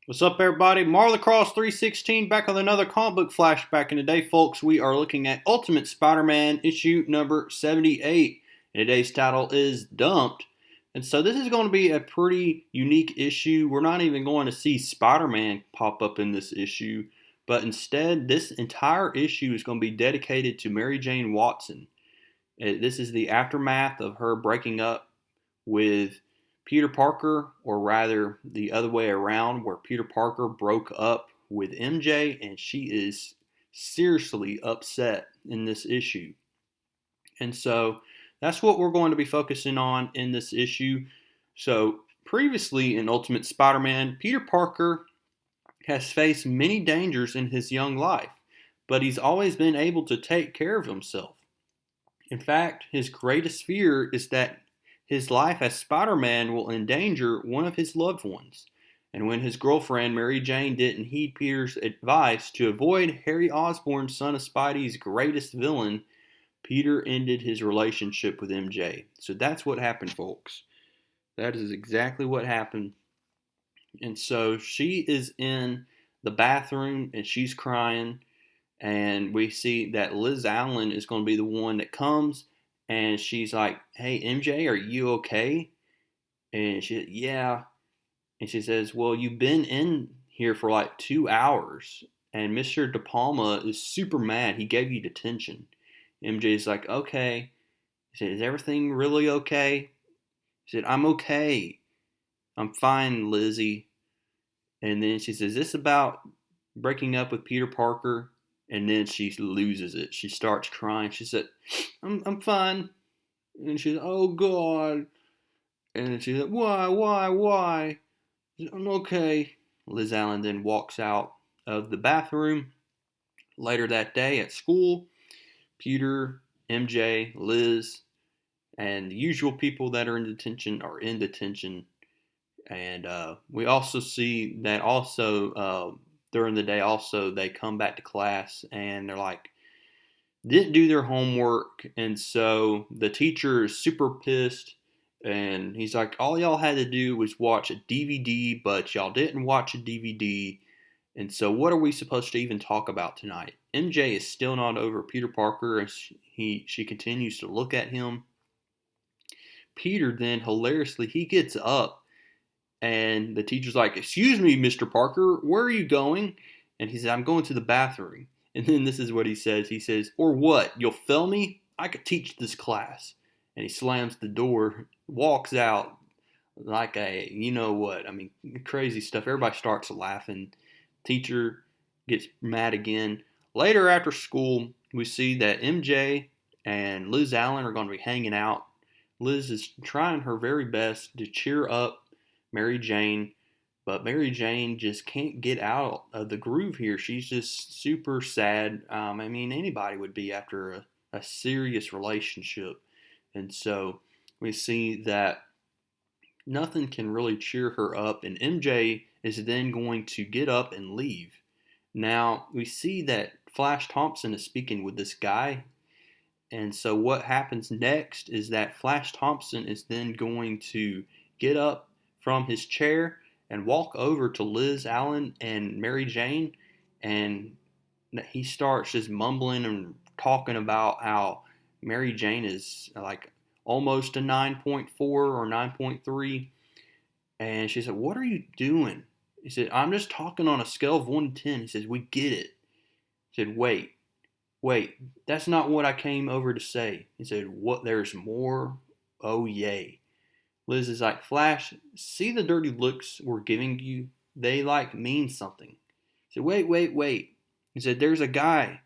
What's up, everybody? Marley Cross 316 back with another comic book flashback. And today, folks, we are looking at Ultimate Spider Man issue number 78. And today's title is Dumped. And so, this is going to be a pretty unique issue. We're not even going to see Spider Man pop up in this issue, but instead, this entire issue is going to be dedicated to Mary Jane Watson. This is the aftermath of her breaking up with Peter Parker, or rather the other way around, where Peter Parker broke up with MJ, and she is seriously upset in this issue. And so that's what we're going to be focusing on in this issue. So, previously in Ultimate Spider Man, Peter Parker has faced many dangers in his young life, but he's always been able to take care of himself. In fact, his greatest fear is that his life as Spider Man will endanger one of his loved ones. And when his girlfriend, Mary Jane, didn't heed Peter's advice to avoid Harry Osborn, son of Spidey's greatest villain, Peter ended his relationship with MJ. So that's what happened, folks. That is exactly what happened. And so she is in the bathroom and she's crying. And we see that Liz Allen is going to be the one that comes, and she's like, "Hey, MJ, are you okay?" And she said, "Yeah." And she says, "Well, you've been in here for like 2 hours, and Mr. De Palma is super mad. He gave you detention." MJ's like, "Okay." He said, "Is everything really okay?" She said, "I'm okay. I'm fine, Lizzie." And then she says, "Is this about breaking up with Peter Parker?" And then she loses it. She starts crying. She said, I'm fine. And she's, "Oh, God." And she said, Why? Said, "I'm okay." Liz Allen then walks out of the bathroom. Later that day at school, Peter, MJ, Liz, and the usual people that are in detention are in detention. And we also see that during the day also they come back to class and they're like, didn't do their homework, and so the teacher is super pissed, and he's like, all y'all had to do was watch a DVD, but y'all didn't watch a DVD, and so what are we supposed to even talk about tonight? MJ is still not over Peter Parker as she continues to look at him. Peter then hilariously he gets up, and the teacher's like, "Excuse me, Mr. Parker, where are you going?" And he said, "I'm going to the bathroom." And then this is what he says. He says, "Or what? You'll fail me? I could teach this class." And he slams the door, walks out like a, you know what, I mean, crazy stuff. Everybody starts laughing. Teacher gets mad again. Later after school, we see that MJ and Liz Allen are going to be hanging out. Liz is trying her very best to cheer up Mary Jane, but Mary Jane just can't get out of the groove here. She's just super sad. I mean, anybody would be after a serious relationship. And so we see that nothing can really cheer her up, and MJ is then going to get up and leave. Now, we see that Flash Thompson is speaking with this guy, and so what happens next is that Flash Thompson is then going to get up from his chair and walk over to Liz Allen and Mary Jane, and he starts just mumbling and talking about how Mary Jane is like almost a 9.4 or 9.3. And she said, "What are you doing?" He said, "I'm just talking on a scale of 1 to 10. He says, "We get it." He said, Wait, that's not what I came over to say." He said, "What? There's more? Oh, yay." Liz is like, "Flash, see the dirty looks we're giving you? They like mean something." He said, Wait. He said, "There's a guy.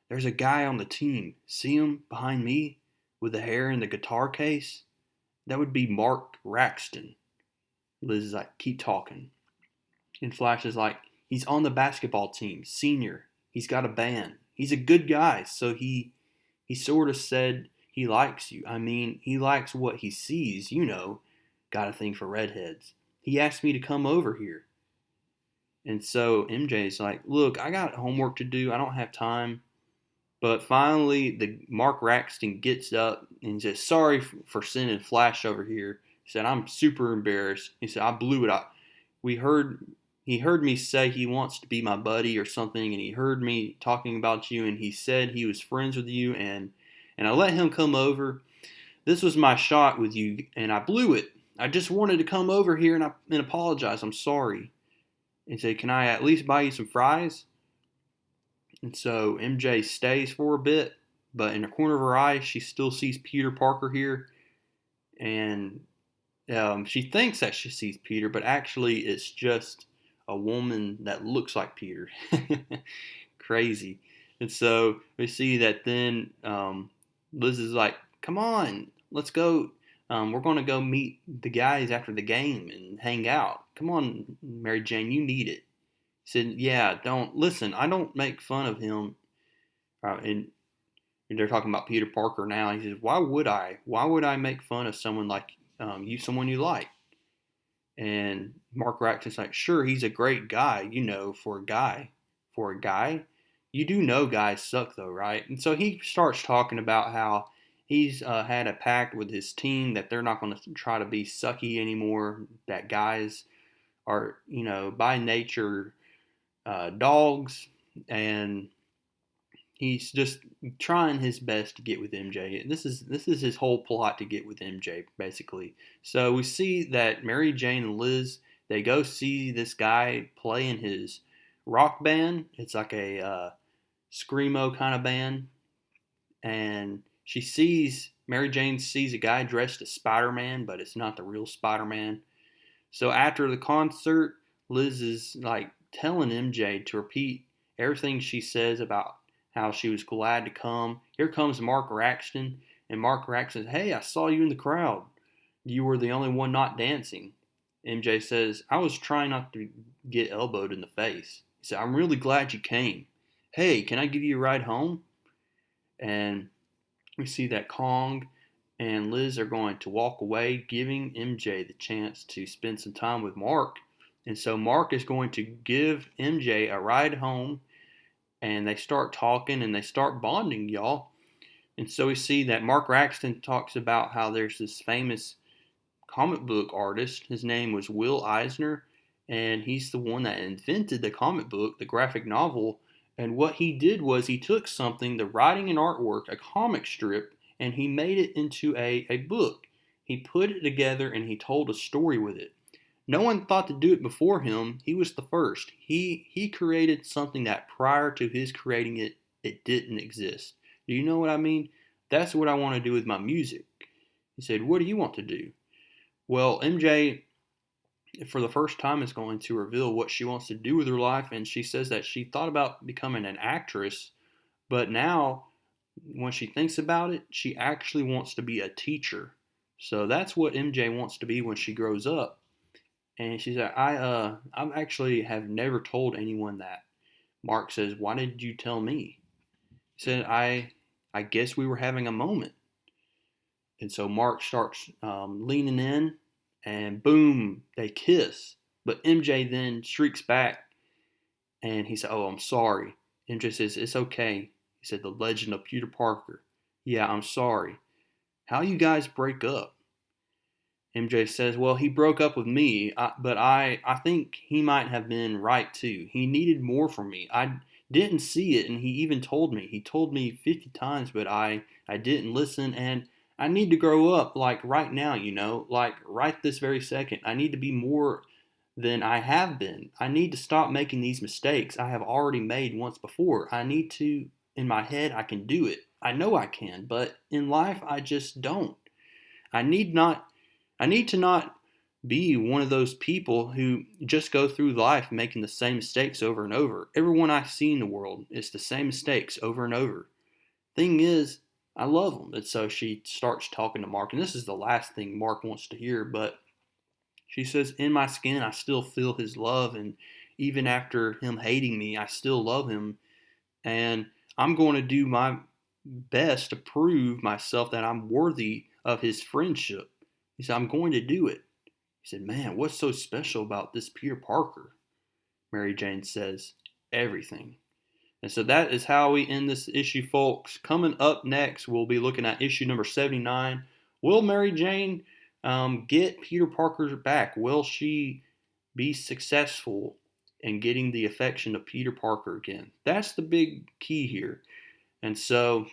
There's a guy on the team. See him behind me with the hair and the guitar case? That would be Mark Raxton." Liz is like, "Keep talking." And Flash is like, "He's on the basketball team, senior. He's got a band. He's a good guy, so he sort of said he likes you. I mean, he likes what he sees, you know. Got a thing for redheads. He asked me to come over here." And so MJ's like, "Look, I got homework to do. I don't have time." But finally, the Mark Raxton gets up and says, "Sorry for sending Flash over here." He said, "I'm super embarrassed." He said, "I blew it. We heard." he heard me say he wants to be my buddy or something, and he heard me talking about you, and he said he was friends with you, and I let him come over. This was my shot with you, and I blew it. I just wanted to come over here and apologize. I'm sorry." And said, "Can I at least buy you some fries?" And so MJ stays for a bit, but in the corner of her eye, she still sees Peter Parker here, and she thinks that she sees Peter, but actually it's just a woman that looks like Peter. Crazy. And so we see that then Liz is like, "Come on, let's go. We're going to go meet the guys after the game and hang out. Come on, Mary Jane, you need it." He said, "Yeah, don't listen. I don't make fun of him." And they're talking about Peter Parker now. He says, "Why would I? Why would I make fun of someone like you, someone you like?" And Mark Raxton's like, "Sure, he's a great guy, for a guy. For a guy? You do know guys suck, though, right?" And so he starts talking about how he's had a pact with his team that they're not going to try to be sucky anymore, that guys are, by nature dogs, and he's just trying his best to get with MJ. This is his whole plot to get with MJ, basically. So we see that Mary Jane and Liz, they go see this guy play in his rock band. It's like a screamo kind of band, and Mary Jane sees a guy dressed as Spider-Man, but it's not the real Spider-Man. So after the concert, Liz is like telling MJ to repeat everything she says about how she was glad to come. Here comes Mark Raxton, and Mark Raxton says, "Hey, I saw you in the crowd. You were the only one not dancing." MJ says, "I was trying not to get elbowed in the face." He said, "I'm really glad you came. Hey, can I give you a ride home?" And we see that Kong and Liz are going to walk away, giving MJ the chance to spend some time with Mark. And so Mark is going to give MJ a ride home, and they start talking and they start bonding, y'all. And so we see that Mark Raxton talks about how there's this famous comic book artist. His name was Will Eisner, and he's the one that invented the comic book, the graphic novel. And what he did was he took something, the writing and artwork, a comic strip, and he made it into a book. He put it together and he told a story with it. No one thought to do it before him. He was the first. He created something that prior to his creating it, it didn't exist. Do you know what I mean? That's what I want to do with my music. He said, "What do you want to do?" Well, MJ, for the first time, is going to reveal what she wants to do with her life, and she says that she thought about becoming an actress, but now, when she thinks about it, she actually wants to be a teacher. So that's what MJ wants to be when she grows up. And she said, I actually have never told anyone that." Mark says, "Why did you tell me?" He said, I guess we were having a moment." And so Mark starts leaning in, and boom, they kiss. But MJ then shrieks back, and he said, "Oh, I'm sorry." MJ says, "It's okay." He said, "The legend of Peter Parker." "Yeah, I'm sorry." "How you guys break up?" MJ says, "Well, he broke up with me, but I think he might have been right too. He needed more from me. I didn't see it, and he even told me. He told me 50 times, but I didn't listen, and I need to grow up, like right now, like right this very second. I need to be more than I have been. I need to stop making these mistakes I have already made once before. I need to, in my head, I can do it. I know I can, but in life, I just don't. I need not I need to not be one of those people who just go through life making the same mistakes over and over. Everyone I see in the world, it's the same mistakes over and over. Thing is, I love them." And so she starts talking to Mark, and this is the last thing Mark wants to hear, but she says, "In my skin, I still feel his love, and even after him hating me, I still love him, and I'm going to do my best to prove myself that I'm worthy of his friendship." He said, "I'm going to do it." He said, "Man, what's so special about this Peter Parker?" Mary Jane says, "Everything." And so that is how we end this issue, folks. Coming up next, we'll be looking at issue number 79. Will Mary Jane get Peter Parker back? Will she be successful? and getting the affection of Peter Parker again. That's the big key here. And so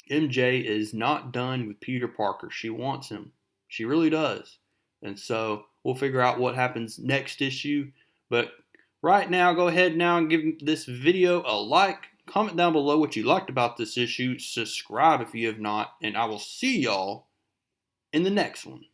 MJ is not done with Peter Parker. She wants him. She really does. And so we'll figure out what happens next issue. But right now, go ahead now and give this video a like. Comment down below what you liked about this issue. Subscribe if you have not. And I will see y'all in the next one.